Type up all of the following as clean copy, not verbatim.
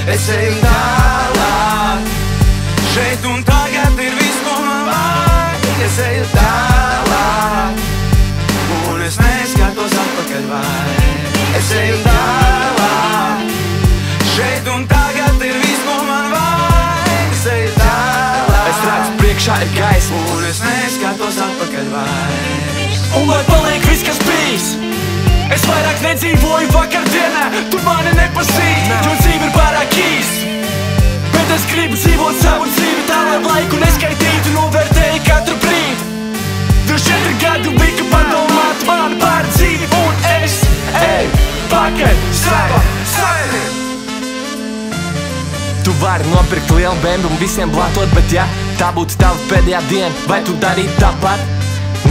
Es eju tālāk, šeit un tagad ir viss, ko man vajag. Es eju tālāk, un es neskatos atpakaļ vairs. Es eju tālāk, šeit un tagad ir viss, ko man vajag. Es eju tālāk, es redzu priekšā ir gaisma, un es neskatos atpakaļ vairs. Un lai paliek viss, kas bijis, es vairāk nedzīvoju vakardienā. Tu mani nepazīsti, jo dzīve ir pārāk īsta. Bet es gribu dzīvot savu dzīvi tā, lai laiku neskaitītu, novērtēju katru brīdi. 24 gadu biju padomāt man par dzīvi, un es eju pakaļ savam sapnim. Tu vari nopirkt lielu bembi un visiem blatot, bet ja tā būtu tava pēdējā diena, vai tu darītu tāpat?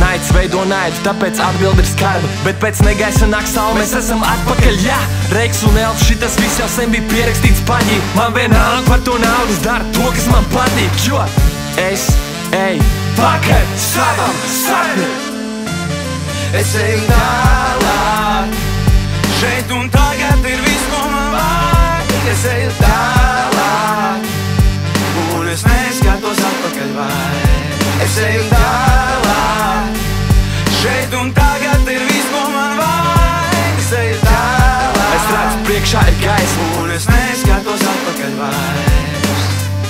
Naids veido naidu, tāpēc atbildi ir skarba. Bet pēc negaisa nāk saule, mēs esam atpakaļ, jā. Reiks un elfs, šitas viss jau sen bija pierakstīts paņī. Man vienalga par to naudas dara to, kas man patīk, jo es eju pakaļ savam sapnim. Es eju tālāk, šeit un tagad ir viss, ko man vajag. Es eju tālāk, un es neskatos atpakaļ vairs. Es eju tālāk, šeit un tagad ir viss, ko man vajag. Es eju tālāk, es redzu priekšā ir gaisma, un es neskatos atpakaļ vairs.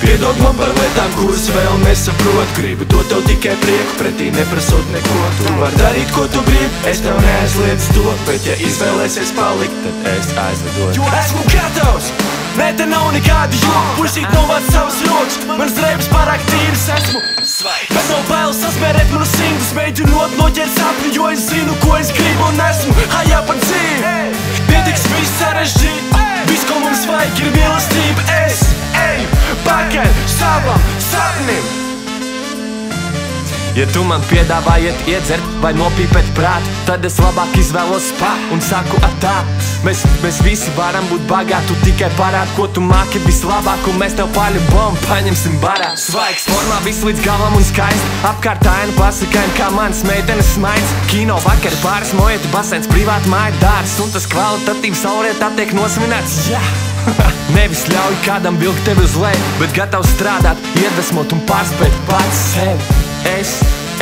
Piedod man par lietām, kuras vēl nesaprot. Gribu dot tev tikai prieku, pretī neprasot neko. Tu vari darīt, ko tu gribi, es tev neaizliedzu to. Bet ja izvēlēsies palikt, tad es aizvedošu. Jo esmu gatavs, ne te nav nekādi joki. Pušīt novāc savas rokas, manas drēbes pārāk tīras, esmu svaigs. Bet nav bail sasmērēt manu simtus, mēģinot noķert sapni, jo es zinu, ko es gribu un esmu hajā par dzīvi. Pietiks viss sarežģīt, viss, ko mums vajag, ir mīlestība. Es eju pakaļ savam sapnim. Ja tu man piedāvā iet iedzert vai nopīpēt prātu, tad es labāk izvēlos spa un saku atā. Mēs visi varam būt bagāti, tu tikai parādi, ko tu māki vislabāk, un mēs tev paļu bombu paņemsim barā. Svaigs, formā viss līdz galam un skaisti, apkārt ainu pasakaini, kā manas meitenes smaids. Kino vakari, pāris mojeti, basēns, privāti māja dārs, un tas kvalitatīvi saulrietā tiek nosvinēts, jā. Nevis ļauj kādam vilkt tevi uz leju, bet gatavs strādāt, iedvesmot un pārspēt pats sevi. Es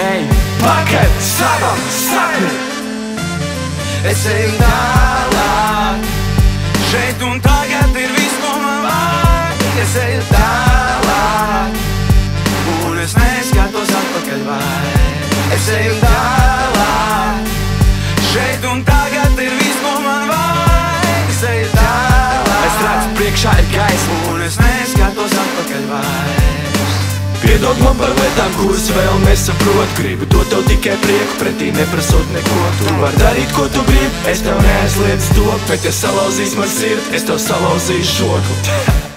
eju pakaļ savam sapnim. Es eju tālāk, šeit un tagad ir viss, ko man vajag. Es eju tālāk, un es neskatos atpakaļ vairs. Es eju tālāk, šeit un tagad ir viss, ko man vajag. Es eju tālāk, es redzu priekšā ir gaisma, un es neskatos atpakaļ vairs. Piedod man par lietām, kuras vēl nesaprot. Gribu dot tev tikai prieku, pretī neprasot neko. Tu vari darīt, ko tu gribi, es tev neaizliedzu to. Bet ja salauzīs man sirdi, es tev salauzīšu žokli.